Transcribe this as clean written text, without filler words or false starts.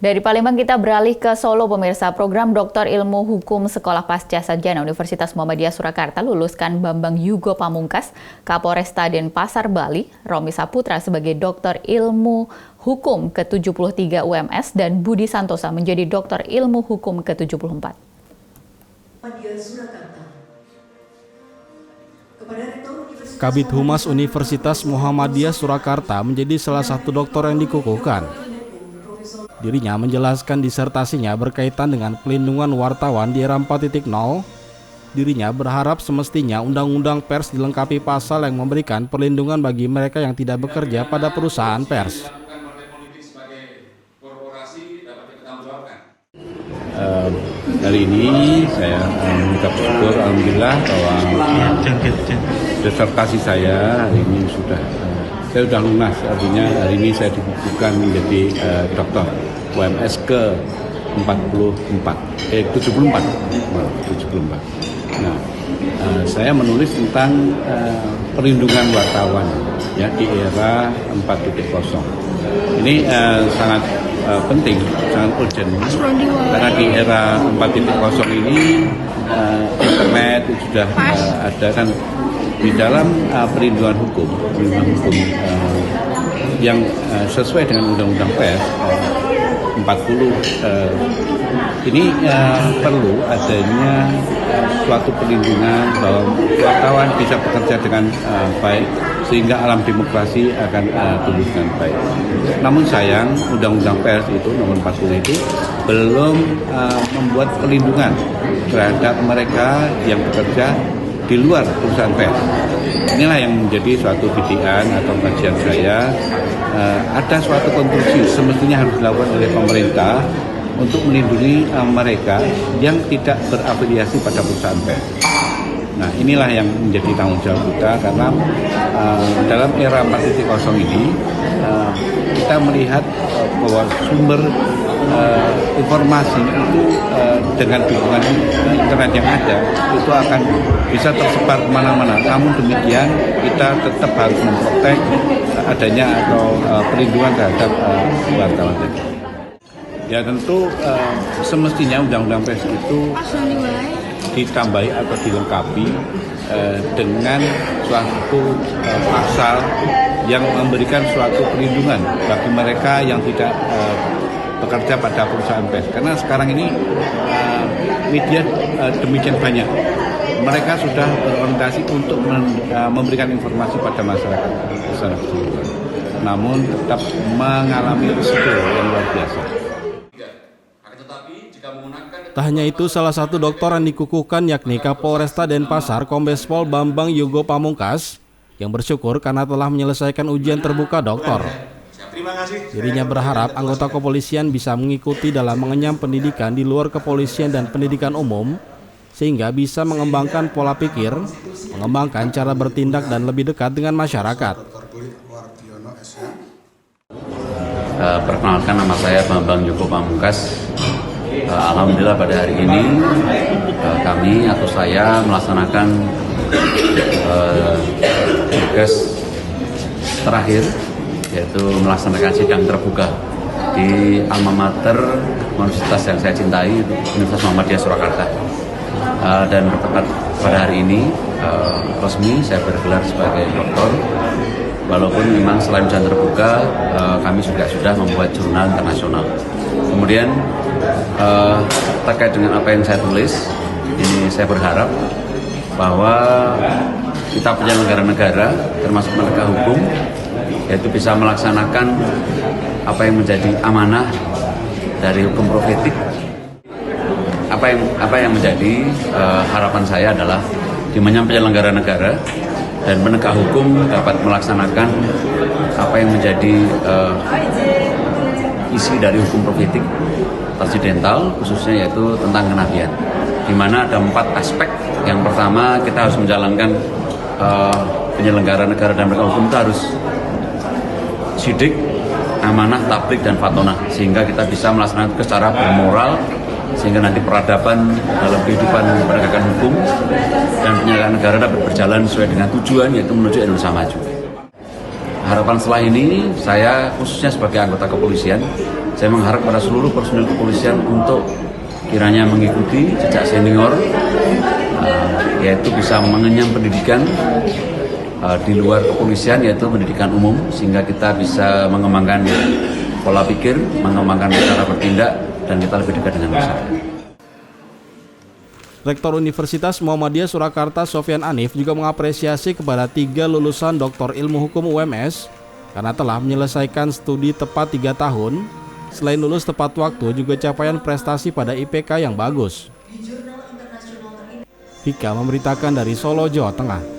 Dari Palembang kita beralih ke Solo, pemirsa. Program Doktor Ilmu Hukum Sekolah Pasca Sarjana Universitas Muhammadiyah Surakarta luluskan Bambang Yugo Pamungkas, Kapolresta Denpasar, Bali, Romi Saputra sebagai Doktor Ilmu Hukum ke-73 UMS, dan Budi Santosa menjadi Doktor Ilmu Hukum ke-74. Kabid Humas Universitas Muhammadiyah Surakarta menjadi salah satu doktor yang dikukuhkan. Dirinya menjelaskan disertasinya berkaitan dengan pelindungan wartawan di era 4.0. Dirinya berharap semestinya undang-undang pers dilengkapi pasal yang memberikan perlindungan bagi mereka yang tidak bekerja pada perusahaan pers. Hari ini saya mengucap syukur alhamdulillah bahwa disertasi saya hari ini sudah lunas, artinya hari ini saya dikukuhkan menjadi doktor UMS ke-74. Nah, saya menulis tentang perlindungan wartawan ya di era 4.0. Ini sangat penting, sangat urgent karena di era 4.0 ini internet sudah ada kan. Di dalam perlindungan hukum yang sesuai dengan Undang-Undang Pers 40 ini perlu adanya suatu perlindungan bahwa wartawan bisa bekerja dengan baik sehingga alam demokrasi akan tumbuh dengan baik. Namun sayang Undang-Undang Pers itu nomor 40 itu belum membuat perlindungan terhadap mereka yang bekerja di luar perusahaan pers. Inilah yang menjadi suatu bidikan atau kajian saya. Ada suatu konstruksi semestinya harus dilakukan oleh pemerintah untuk melindungi mereka yang tidak berafiliasi pada perusahaan pers. Nah, inilah yang menjadi tanggung jawab kita karena dalam era 4.0 ini kita melihat bahwa sumber informasi itu dengan dukungan internet yang ada itu akan bisa tersebar kemana-mana. Namun demikian kita tetap harus memprotek adanya atau perlindungan terhadap wartawan tadi. Ya tentu semestinya Undang-Undang Pers itu ditambahi atau dilengkapi dengan suatu pasal yang memberikan suatu perlindungan bagi mereka yang tidak bekerja pada perusahaan pers. Karena sekarang ini media demikian banyak. Mereka sudah berorientasi untuk memberikan informasi pada masyarakat secara keseluruhan. Namun tetap mengalami risiko yang luar biasa. Tak hanya itu, salah satu doktor yang dikukuhkan yakni Kapolresta Denpasar Kombes Pol Bambang Yugo Pamungkas yang bersyukur karena telah menyelesaikan ujian terbuka doktor. Dirinya berharap anggota kepolisian bisa mengikuti dalam mengenyam pendidikan di luar kepolisian dan pendidikan umum sehingga bisa mengembangkan pola pikir, mengembangkan cara bertindak dan lebih dekat dengan masyarakat. Perkenalkan, nama saya Bambang Yugo Pamungkas. Alhamdulillah pada hari ini kami atau saya melaksanakan tugas terakhir, yaitu melaksanakan sidang terbuka di alma mater universitas yang saya cintai, Universitas Muhammadiyah Surakarta. Dan pada hari ini resmi saya bergelar sebagai doktor. Walaupun memang selain ujian terbuka, kami juga sudah membuat jurnal internasional. Kemudian terkait dengan apa yang saya tulis, ini saya berharap bahwa kita penyelenggara negara, termasuk penegak hukum, yaitu bisa melaksanakan apa yang menjadi amanah dari hukum profetik. Apa yang menjadi harapan saya adalah di mana penyelenggara negara dan penegak hukum dapat melaksanakan apa yang menjadi isi dari hukum profetik transidental, khususnya yaitu tentang kenabian, di mana ada 4 aspek. Yang pertama, kita harus menjalankan penyelenggara negara dan penegak hukum itu harus sidik, amanah, tablik, dan fatonah, sehingga kita bisa melaksanakan itu secara bermoral, sehingga nanti peradaban dalam kehidupan penegakan hukum dan penyelenggaraan negara dapat berjalan sesuai dengan tujuan, yaitu menuju Indonesia maju. harapan setelah ini, saya khususnya sebagai anggota kepolisian, saya mengharap pada seluruh personil kepolisian untuk kiranya mengikuti jejak senior, yaitu bisa mengenyam pendidikan di luar kepolisian, yaitu pendidikan umum, sehingga kita bisa mengembangkan pola pikir, mengembangkan cara bertindak, dan kita lebih dekat dengan masyarakat. Rektor Universitas Muhammadiyah Surakarta Sofyan Anif juga mengapresiasi kepada 3 lulusan Doktor Ilmu Hukum UMS karena telah menyelesaikan studi tepat 3 tahun. Selain lulus tepat waktu, juga capaian prestasi pada IPK yang bagus. Vika memberitakan dari Solo, Jawa Tengah.